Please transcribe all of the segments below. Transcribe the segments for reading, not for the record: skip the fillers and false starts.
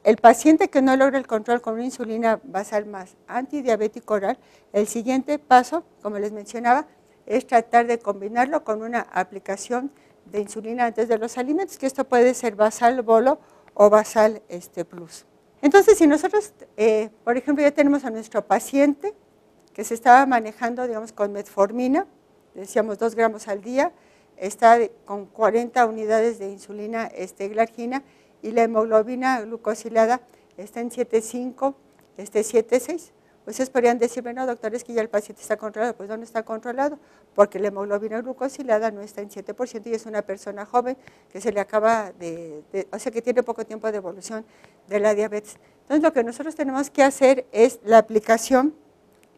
El paciente que no logra el control con una insulina basal más antidiabético oral, el siguiente paso, como les mencionaba, es tratar de combinarlo con una aplicación de insulina antes de los alimentos, que esto puede ser basal bolo o basal plus. Entonces, si nosotros, por ejemplo, ya tenemos a nuestro paciente que se estaba manejando, digamos, con metformina, decíamos 2 gramos al día, está con 40 unidades de insulina glargina y la hemoglobina glucosilada está en 7.5, 7.6. Ustedes podrían decirme, no, doctor, es que ya el paciente está controlado. Pues, ¿dónde está controlado? Porque la hemoglobina glucosilada no está en 7% y es una persona joven que se le acaba o sea, que tiene poco tiempo de evolución de la diabetes. Entonces, lo que nosotros tenemos que hacer es la aplicación,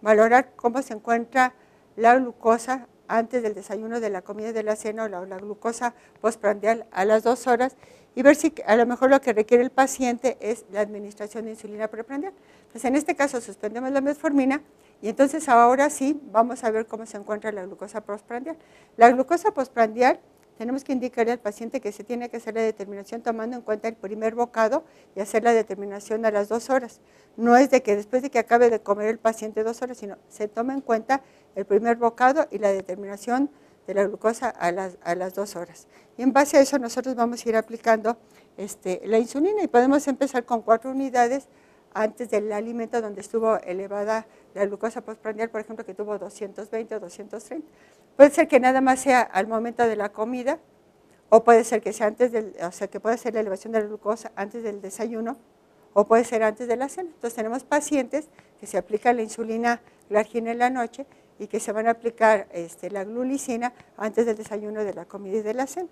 valorar cómo se encuentra la glucosa antes del desayuno, de la comida y de la cena, o la glucosa postprandial a las 2 horas, y ver si a lo mejor lo que requiere el paciente es la administración de insulina preprandial. Pues en este caso suspendemos la metformina y entonces ahora sí vamos a ver cómo se encuentra la glucosa postprandial. La glucosa postprandial tenemos que indicarle al paciente que se tiene que hacer la determinación tomando en cuenta el primer bocado y hacer la determinación a las 2 horas. No es de que después de que acabe de comer el paciente 2 horas, sino se toma en cuenta el primer bocado y la determinación de la glucosa a las 2 horas. Y en base a eso nosotros vamos a ir aplicando la insulina y podemos empezar con 4 unidades antes del alimento donde estuvo elevada la glucosa postprandial, por ejemplo, que tuvo 220 o 230. Puede ser que nada más sea al momento de la comida, o puede ser que sea antes o sea, que puede ser la elevación de la glucosa antes del desayuno, o puede ser antes de la cena. Entonces tenemos pacientes que se aplican la insulina glargina en la noche y que se van a aplicar la glulicina antes del desayuno, de la comida y de la cena.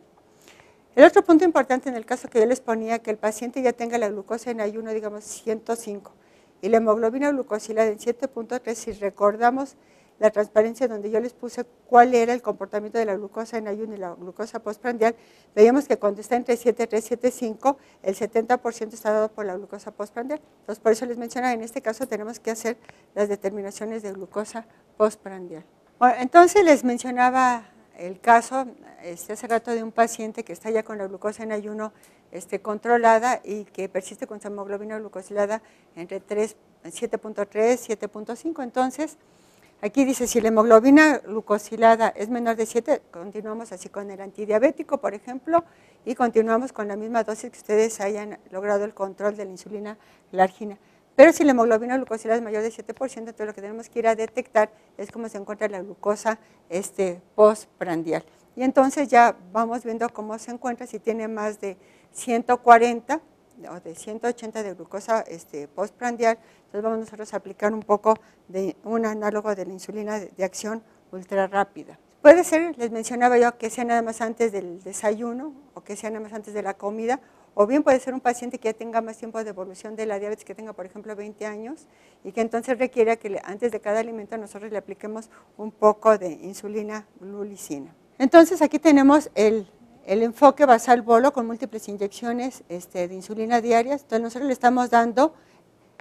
El otro punto importante en el caso que yo les ponía, que el paciente ya tenga la glucosa en ayuno, digamos 105, y la hemoglobina glucosilada en 7.3, si recordamos la transparencia donde yo les puse cuál era el comportamiento de la glucosa en ayuno y la glucosa postprandial, veíamos que cuando está entre 7.3 y 7.5, el 70% está dado por la glucosa postprandial. Entonces, por eso les mencionaba, en este caso tenemos que hacer las determinaciones de glucosa postprandial. Bueno, entonces les mencionaba el caso hace rato de un paciente que está ya con la glucosa en ayuno controlada y que persiste con su hemoglobina glucosilada entre 7.3, 7.5. Entonces, aquí dice, si la hemoglobina glucosilada es menor de 7, continuamos así con el antidiabético, por ejemplo, y continuamos con la misma dosis que ustedes hayan logrado el control de la insulina glargina. Pero si la hemoglobina glucosilada es mayor de 7%, entonces lo que tenemos que ir a detectar es cómo se encuentra la glucosa postprandial. Y entonces ya vamos viendo cómo se encuentra, si tiene más de 140 o de 180 de glucosa postprandial, entonces vamos nosotros a aplicar un poco de un análogo de la insulina de acción ultra rápida. Puede ser, les mencionaba yo, que sea nada más antes del desayuno o que sea nada más antes de la comida, o bien puede ser un paciente que ya tenga más tiempo de evolución de la diabetes, que tenga, por ejemplo, 20 años, y que entonces requiera que antes de cada alimento nosotros le apliquemos un poco de insulina glulicina. Entonces aquí tenemos el enfoque basal bolo con múltiples inyecciones de insulina diarias. Entonces nosotros le estamos dando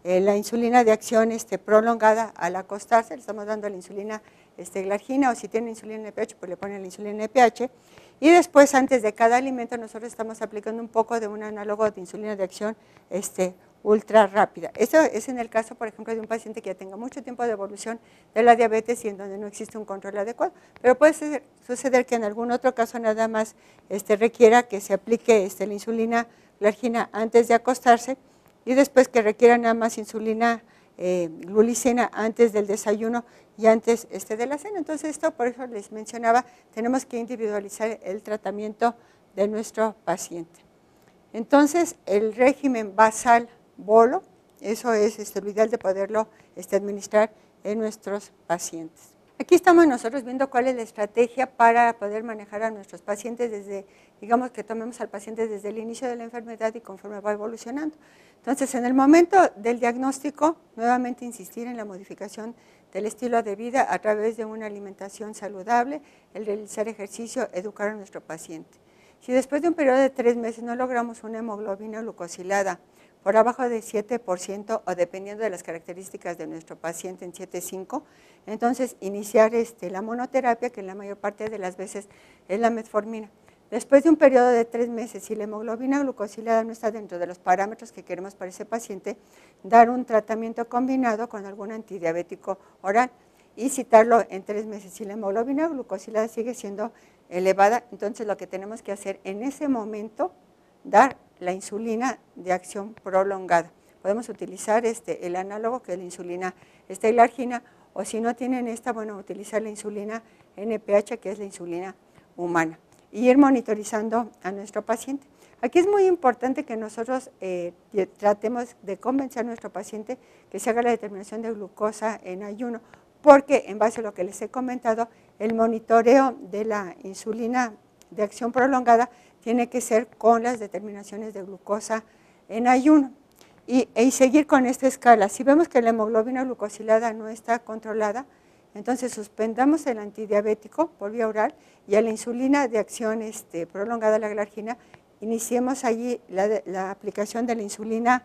la insulina de acción prolongada al acostarse, le estamos dando la insulina glargina, o si tiene insulina NPH, pues le ponen la insulina NPH, y después antes de cada alimento nosotros estamos aplicando un poco de un análogo de insulina de acción ultra rápida. Eso es en el caso, por ejemplo, de un paciente que ya tenga mucho tiempo de evolución de la diabetes y en donde no existe un control adecuado, pero puede suceder que en algún otro caso nada más requiera que se aplique la insulina glargina antes de acostarse, y después que requiera nada más insulina glulicina antes del desayuno y antes de la cena. Entonces esto, por eso les mencionaba, tenemos que individualizar el tratamiento de nuestro paciente. Entonces el régimen basal bolo, eso es lo ideal de poderlo administrar en nuestros pacientes. Aquí estamos nosotros viendo cuál es la estrategia para poder manejar a nuestros pacientes desde, digamos que tomemos al paciente desde el inicio de la enfermedad y conforme va evolucionando. Entonces, en el momento del diagnóstico, nuevamente insistir en la modificación del estilo de vida a través de una alimentación saludable, el realizar ejercicio, educar a nuestro paciente. Si después de un periodo de 3 meses no logramos una hemoglobina glucosilada por abajo de 7% o dependiendo de las características de nuestro paciente en 7.5, entonces iniciar la monoterapia, que en la mayor parte de las veces es la metformina. Después de un periodo de 3 meses, si la hemoglobina glucosilada no está dentro de los parámetros que queremos para ese paciente, dar un tratamiento combinado con algún antidiabético oral y citarlo en 3 meses. Si la hemoglobina glucosilada sigue siendo elevada, entonces lo que tenemos que hacer en ese momento, dar la insulina de acción prolongada. Podemos utilizar el análogo que es la insulina estelargina, o si no tienen esta, bueno, utilizar la insulina NPH, que es la insulina humana, y ir monitorizando a nuestro paciente. Aquí es muy importante que nosotros tratemos de convencer a nuestro paciente que se haga la determinación de glucosa en ayuno, porque en base a lo que les he comentado, el monitoreo de la insulina de acción prolongada tiene que ser con las determinaciones de glucosa en ayuno. Y seguir con esta escala. Si vemos que la hemoglobina glucosilada no está controlada, entonces suspendamos el antidiabético por vía oral y a la insulina de acción prolongada, la glargina, iniciemos allí la aplicación de la insulina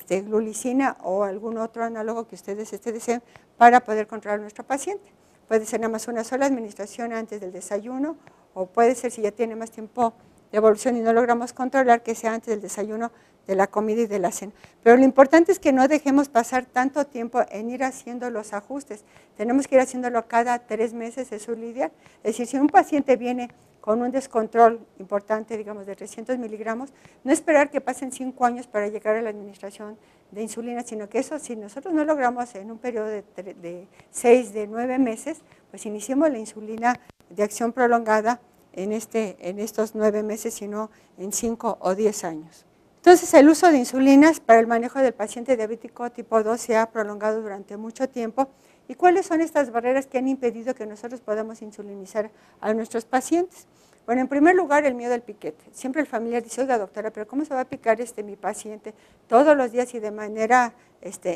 glulicina o algún otro análogo que ustedes deseen para poder controlar a nuestro paciente. Puede ser nada más una sola administración antes del desayuno, o puede ser, si ya tiene más tiempo de evolución y no logramos controlar, que sea antes del desayuno, de la comida y de la cena. Pero lo importante es que no dejemos pasar tanto tiempo en ir haciendo los ajustes. Tenemos que ir haciéndolo cada 3 meses, eso es lo ideal. Es decir, si un paciente viene con un descontrol importante, digamos de 300 miligramos, no esperar que pasen 5 años para llegar a la administración de insulina, sino que eso, si nosotros no logramos en un periodo de 6, de 9 meses, pues iniciemos la insulina de acción prolongada en estos 9 meses, sino en 5 o 10 años. Entonces, el uso de insulinas para el manejo del paciente diabético tipo 2 se ha prolongado durante mucho tiempo. ¿Y cuáles son estas barreras que han impedido que nosotros podamos insulinizar a nuestros pacientes? Bueno, en primer lugar, el miedo al piquete. Siempre el familiar dice, oiga doctora, pero ¿cómo se va a picar mi paciente todos los días y de manera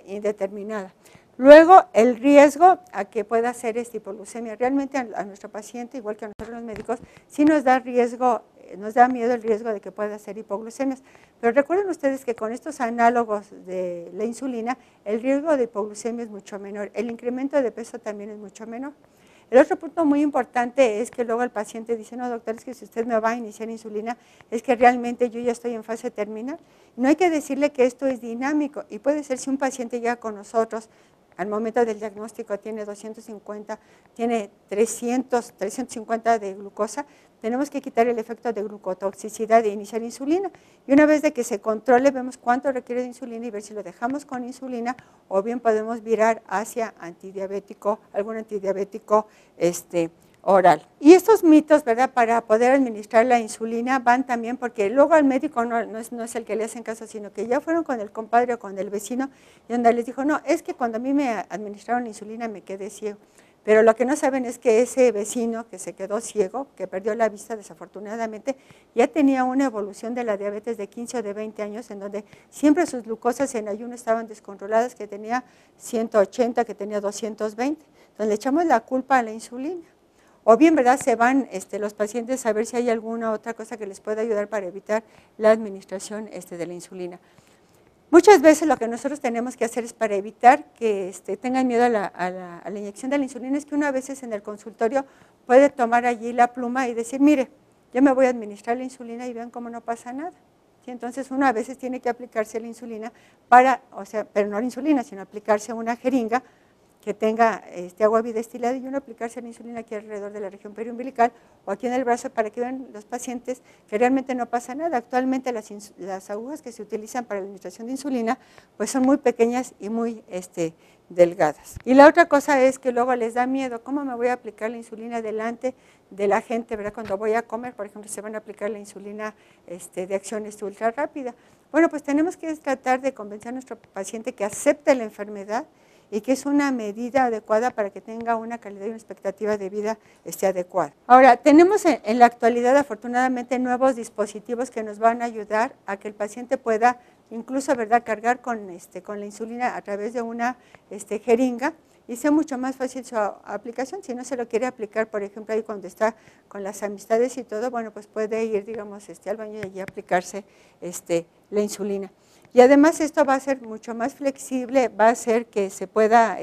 indeterminada? Luego, el riesgo a que pueda hacer hipoglucemia. Realmente a nuestro paciente, igual que a nosotros los médicos, sí nos da miedo el riesgo de que pueda hacer hipoglucemias. Pero recuerden ustedes que con estos análogos de la insulina, el riesgo de hipoglucemia es mucho menor. El incremento de peso también es mucho menor. El otro punto muy importante es que luego el paciente dice, no doctor, es que si usted me va a iniciar insulina, es que realmente yo ya estoy en fase terminal. No hay que decirle que esto es dinámico, y puede ser si un paciente llega con nosotros, al momento del diagnóstico tiene 250, tiene 350 de glucosa, tenemos que quitar el efecto de glucotoxicidad e iniciar insulina. Y una vez de que se controle, vemos cuánto requiere de insulina y ver si lo dejamos con insulina o bien podemos virar hacia antidiabético, algún antidiabético oral. Y estos mitos, ¿verdad?, para poder administrar la insulina van también porque luego al médico no es el que le hacen caso, sino que ya fueron con el compadre o con el vecino y donde les dijo, no, es que cuando a mí me administraron la insulina me quedé ciego. Pero lo que no saben es que ese vecino que se quedó ciego, que perdió la vista desafortunadamente, ya tenía una evolución de la diabetes de 15 o de 20 años, en donde siempre sus glucosas en ayuno estaban descontroladas, que tenía 180, que tenía 220. Entonces le echamos la culpa a la insulina. O bien, ¿verdad?, se van los pacientes a ver si hay alguna otra cosa que les pueda ayudar para evitar la administración de la insulina. Muchas veces lo que nosotros tenemos que hacer es para evitar que tengan miedo a la inyección de la insulina, es que una vez en el consultorio puede tomar allí la pluma y decir, mire, yo me voy a administrar la insulina y vean cómo no pasa nada. ¿Sí? Entonces uno a veces tiene que aplicarse la insulina pero no la insulina, sino aplicarse una jeringa que tenga agua bidestilada y uno aplicarse la insulina aquí alrededor de la región periumbilical o aquí en el brazo para que vean los pacientes que realmente no pasa nada. Actualmente las agujas que se utilizan para la administración de insulina pues son muy pequeñas y muy delgadas. Y la otra cosa es que luego les da miedo, ¿cómo me voy a aplicar la insulina delante de la gente, ¿verdad? Cuando voy a comer, por ejemplo, se van a aplicar la insulina de acción ultra rápida. Bueno, pues tenemos que tratar de convencer a nuestro paciente que acepte la enfermedad y que es una medida adecuada para que tenga una calidad y una expectativa de vida adecuada. Ahora, tenemos en la actualidad afortunadamente nuevos dispositivos que nos van a ayudar a que el paciente pueda incluso, ¿verdad?, cargar con la insulina a través de una jeringa y sea mucho más fácil su aplicación. Si no se lo quiere aplicar, por ejemplo, ahí cuando está con las amistades y todo, bueno, pues puede ir, digamos, al baño y allí aplicarse la insulina. Y además esto va a ser mucho más flexible, va a hacer que se pueda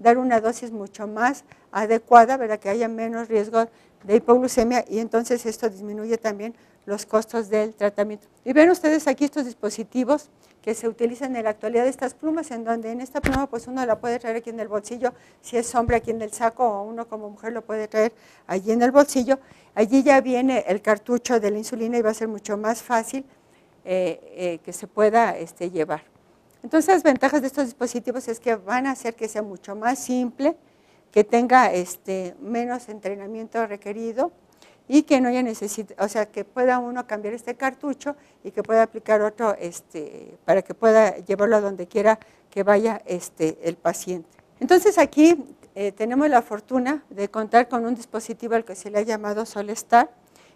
dar una dosis mucho más adecuada, ¿verdad? Que haya menos riesgo de hipoglucemia y entonces esto disminuye también los costos del tratamiento. Y ven ustedes aquí estos dispositivos que se utilizan en la actualidad, estas plumas, en donde en esta pluma pues uno la puede traer aquí en el bolsillo, si es hombre aquí en el saco o uno como mujer lo puede traer allí en el bolsillo. Allí ya viene el cartucho de la insulina y va a ser mucho más fácil que se pueda llevar. Entonces las ventajas de estos dispositivos es que van a hacer que sea mucho más simple, que tenga menos entrenamiento requerido y que no haya necesidad, o sea, que pueda uno cambiar este cartucho y que pueda aplicar otro para que pueda llevarlo a donde quiera que vaya el paciente. Entonces aquí tenemos la fortuna de contar con un dispositivo al que se le ha llamado Solestar.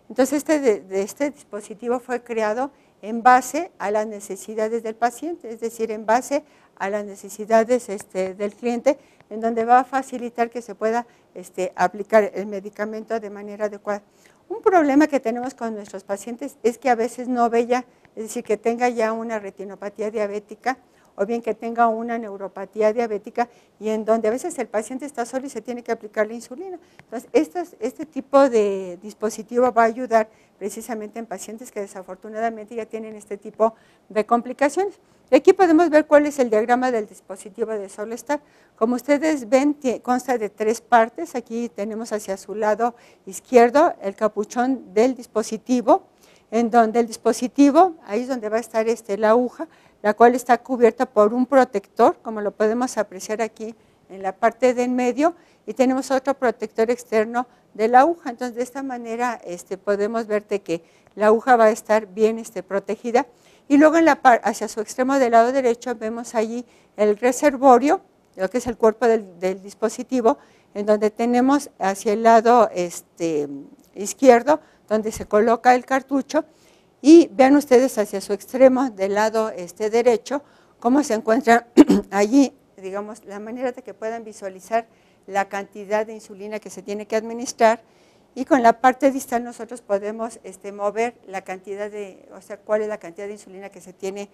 Entonces este dispositivo fue creado en base a las necesidades del paciente, es decir, en base a las necesidades del cliente, en donde va a facilitar que se pueda aplicar el medicamento de manera adecuada. Un problema que tenemos con nuestros pacientes es que a veces no ve ya, es decir, que tenga ya una retinopatía diabética o bien que tenga una neuropatía diabética y en donde a veces el paciente está solo y se tiene que aplicar la insulina. Entonces, este tipo de dispositivo va a ayudar precisamente en pacientes que desafortunadamente ya tienen este tipo de complicaciones. Y aquí podemos ver cuál es el diagrama del dispositivo de Solestar. Como ustedes ven, consta de 3 partes. Aquí tenemos hacia su lado izquierdo el capuchón del dispositivo, en donde el dispositivo, ahí es donde va a estar la aguja, la cual está cubierta por un protector, como lo podemos apreciar aquí en la parte de en medio, y tenemos otro protector externo de la aguja. Entonces, de esta manera podemos ver que la aguja va a estar bien protegida. Y luego hacia su extremo del lado derecho vemos allí el reservorio, lo que es el cuerpo del dispositivo, en donde tenemos hacia el lado izquierdo, donde se coloca el cartucho, y vean ustedes hacia su extremo del lado derecho, cómo se encuentra allí, digamos, la manera de que puedan visualizar la cantidad de insulina que se tiene que administrar, y con la parte distal nosotros podemos mover la cantidad o sea, cuál es la cantidad de insulina que se tiene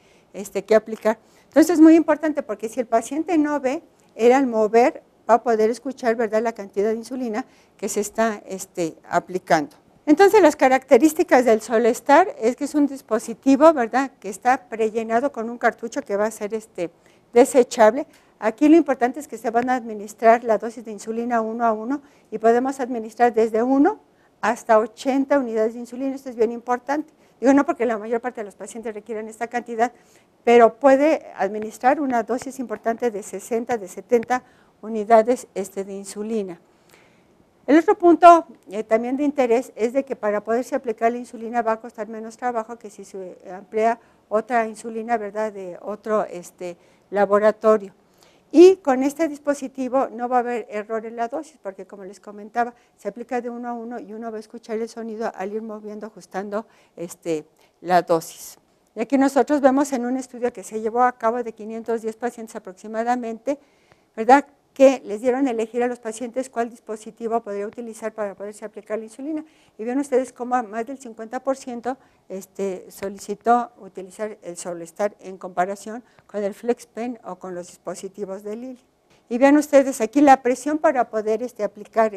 que aplicar. Entonces es muy importante porque si el paciente no ve, él al mover va a poder escuchar, ¿verdad?, la cantidad de insulina que se está aplicando. Entonces las características del Solestar es que es un dispositivo, ¿verdad?, que está prellenado con un cartucho que va a ser desechable. Aquí lo importante es que se van a administrar la dosis de insulina 1 a 1 y podemos administrar desde 1 hasta 80 unidades de insulina. Esto es bien importante. Digo, no porque la mayor parte de los pacientes requieren esta cantidad, pero puede administrar una dosis importante de 60, de 70 unidades de insulina. El otro punto también de interés es de que para poderse aplicar la insulina va a costar menos trabajo que si se emplea otra insulina, ¿verdad?, de otro laboratorio. Y con este dispositivo no va a haber error en la dosis, porque como les comentaba, se aplica de 1 a 1 y uno va a escuchar el sonido al ir moviendo, ajustando la dosis. Y aquí nosotros vemos en un estudio que se llevó a cabo de 510 pacientes aproximadamente, ¿verdad?, que les dieron a elegir a los pacientes cuál dispositivo podría utilizar para poderse aplicar la insulina. Y ven ustedes cómo más del 50% solicitó utilizar el Solestar en comparación con el FlexPen o con los dispositivos de Lilly. Y vean ustedes aquí la presión para poder aplicar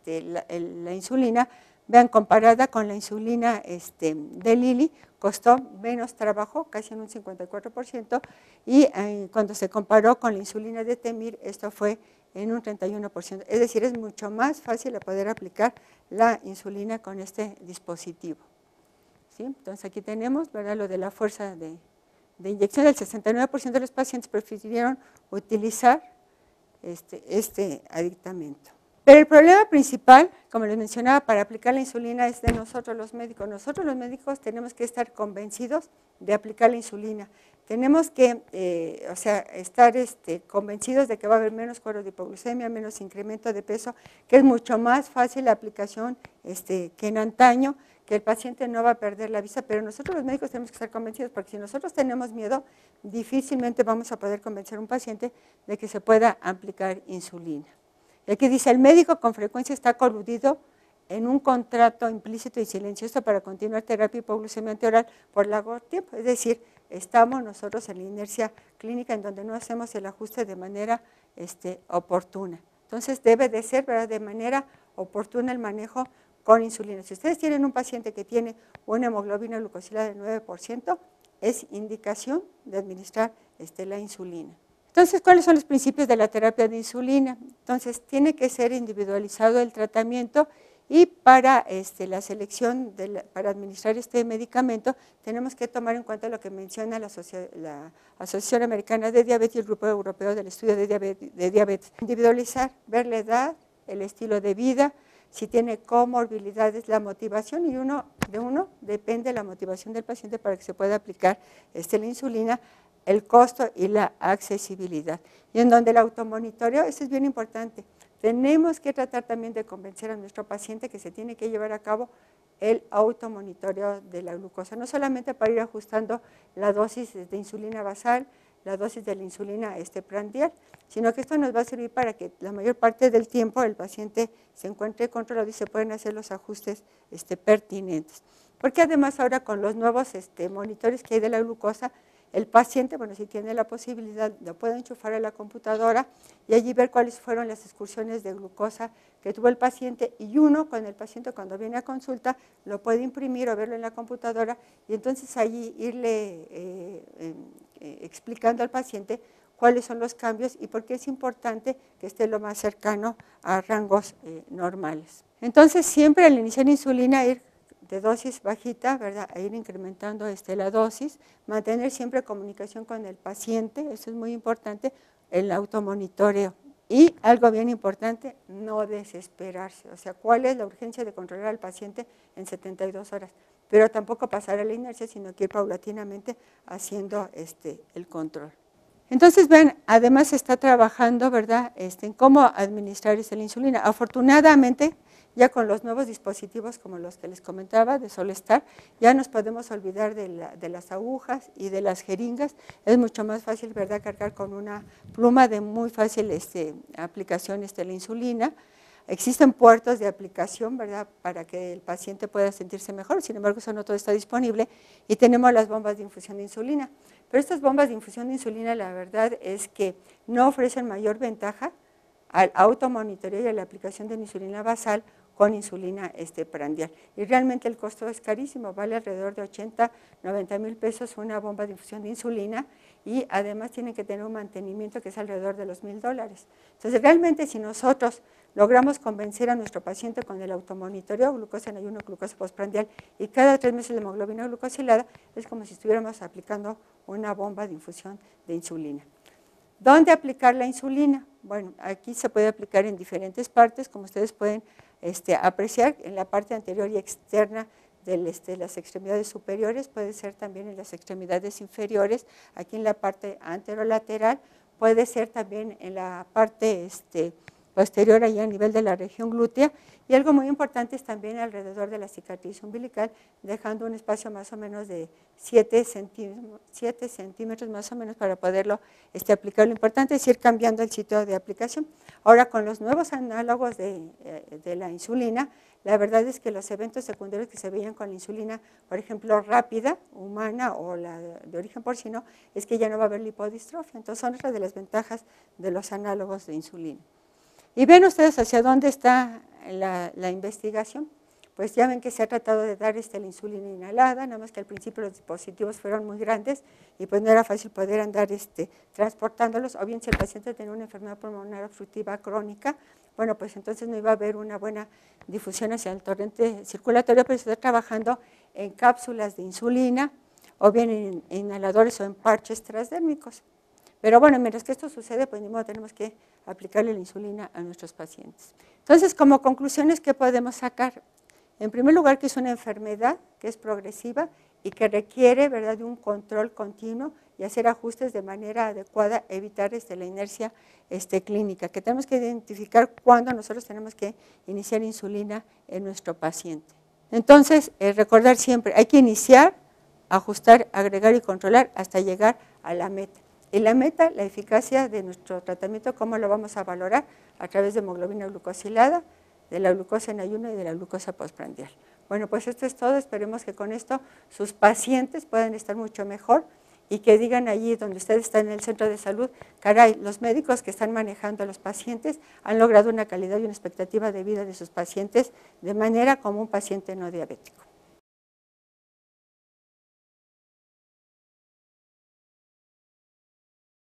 la insulina, vean, comparada con la insulina de Lilly, costó menos trabajo, casi en un 54%, y cuando se comparó con la insulina de Temir, esto fue en un 31%. Es decir, es mucho más fácil poder aplicar la insulina con este dispositivo. ¿Sí? Entonces aquí tenemos, ¿verdad?, lo de la fuerza de inyección. El 69% de los pacientes prefirieron utilizar este aditamento. Pero el problema principal, como les mencionaba, para aplicar la insulina es de nosotros los médicos. Nosotros los médicos tenemos que estar convencidos de aplicar la insulina. Tenemos que estar convencidos de que va a haber menos cuadros de hipoglucemia, menos incremento de peso, que es mucho más fácil la aplicación que en antaño, que el paciente no va a perder la vista, pero nosotros los médicos tenemos que estar convencidos, porque si nosotros tenemos miedo, difícilmente vamos a poder convencer a un paciente de que se pueda aplicar insulina. Y aquí dice, el médico con frecuencia está coludido en un contrato implícito y silencioso para continuar terapia hipoglucemiante oral por largo tiempo. Es decir, estamos nosotros en la inercia clínica en donde no hacemos el ajuste de manera oportuna. Entonces debe de ser, ¿verdad?, de manera oportuna el manejo con insulina. Si ustedes tienen un paciente que tiene una hemoglobina glucosilada del 9%, es indicación de administrar la insulina. Entonces, ¿cuáles son los principios de la terapia de insulina? Entonces, tiene que ser individualizado el tratamiento y para la selección, para administrar este medicamento, tenemos que tomar en cuenta lo que menciona la Asociación Americana de Diabetes y el Grupo Europeo del Estudio de Diabetes. Individualizar, ver la edad, el estilo de vida, si tiene comorbilidades, la motivación, y de uno depende la motivación del paciente para que se pueda aplicar la insulina, el costo y la accesibilidad. Y en donde el automonitoreo, eso es bien importante. Tenemos que tratar también de convencer a nuestro paciente que se tiene que llevar a cabo el automonitoreo de la glucosa, no solamente para ir ajustando la dosis de insulina basal, la dosis de la insulina prandial, sino que esto nos va a servir para que la mayor parte del tiempo el paciente se encuentre controlado y se pueden hacer los ajustes pertinentes. Porque además ahora con los nuevos monitores que hay de la glucosa, el paciente, bueno, si tiene la posibilidad, lo puede enchufar a la computadora y allí ver cuáles fueron las excursiones de glucosa que tuvo el paciente, y uno con el paciente cuando viene a consulta lo puede imprimir o verlo en la computadora y entonces allí irle explicando al paciente cuáles son los cambios y por qué es importante que esté lo más cercano a rangos normales. Entonces siempre al iniciar insulina ir de dosis bajita, ¿verdad?, a ir incrementando la dosis, mantener siempre comunicación con el paciente, eso es muy importante, el automonitoreo. Y algo bien importante, no desesperarse, o sea, ¿cuál es la urgencia de controlar al paciente en 72 horas? Pero tampoco pasar a la inercia, sino que ir paulatinamente haciendo el control. Entonces, ven, además se está trabajando, ¿verdad?, en cómo administrar la insulina. Afortunadamente, ya con los nuevos dispositivos como los que les comentaba de Solestar, ya nos podemos olvidar de las agujas y de las jeringas. Es mucho más fácil, ¿verdad?, cargar con una pluma de muy fácil aplicación la insulina. Existen puertos de aplicación, ¿verdad?, para que el paciente pueda sentirse mejor, sin embargo, eso no todo está disponible, y tenemos las bombas de infusión de insulina. Pero estas bombas de infusión de insulina, la verdad es que no ofrecen mayor ventaja al automonitoreo y a la aplicación de insulina basal con insulina prandial. Y realmente el costo es carísimo, vale alrededor de 80, 90 mil pesos una bomba de infusión de insulina, y además tienen que tener un mantenimiento que es alrededor de los $1,000. Entonces realmente si nosotros logramos convencer a nuestro paciente con el automonitoreo, glucosa en ayuno, glucosa postprandial, y cada 3 meses la hemoglobina glucosilada, es como si estuviéramos aplicando una bomba de infusión de insulina. ¿Dónde aplicar la insulina? Bueno, aquí se puede aplicar en diferentes partes, como ustedes pueden apreciar, en la parte anterior y externa de las extremidades superiores, puede ser también en las extremidades inferiores, aquí en la parte anterolateral, puede ser también en la parte posterior, allá a nivel de la región glútea, y algo muy importante es también alrededor de la cicatriz umbilical, dejando un espacio más o menos de 7 centímetros más o menos para poderlo aplicar. Lo importante es ir cambiando el sitio de aplicación. Ahora, con los nuevos análogos de la insulina, la verdad es que los eventos secundarios que se veían con la insulina, por ejemplo, rápida, humana o la de origen porcino, es que ya no va a haber lipodistrofia. Entonces, son otras de las ventajas de los análogos de insulina. Y ven ustedes hacia dónde está la investigación. Pues ya ven que se ha tratado de dar la insulina inhalada, nada más que al principio los dispositivos fueron muy grandes y pues no era fácil poder andar transportándolos, o bien si el paciente tenía una enfermedad pulmonar obstructiva crónica, bueno, pues entonces no iba a haber una buena difusión hacia el torrente circulatorio, pero se está trabajando en cápsulas de insulina, o bien en inhaladores o en parches transdérmicos. Pero bueno, mientras que esto sucede, pues ni modo, tenemos que aplicarle la insulina a nuestros pacientes. Entonces, como conclusiones, ¿qué podemos sacar? En primer lugar, que es una enfermedad que es progresiva y que requiere, ¿verdad?, de un control continuo y hacer ajustes de manera adecuada, evitar la inercia clínica, que tenemos que identificar cuándo nosotros tenemos que iniciar insulina en nuestro paciente. Entonces, recordar siempre, hay que iniciar, ajustar, agregar y controlar hasta llegar a la meta. Y la meta, la eficacia de nuestro tratamiento, ¿cómo lo vamos a valorar? A través de hemoglobina glucosilada, de la glucosa en ayuno y de la glucosa postprandial. Bueno, pues esto es todo. Esperemos que con esto sus pacientes puedan estar mucho mejor y que digan allí donde ustedes están en el centro de salud, caray, los médicos que están manejando a los pacientes han logrado una calidad y una expectativa de vida de sus pacientes de manera como un paciente no diabético.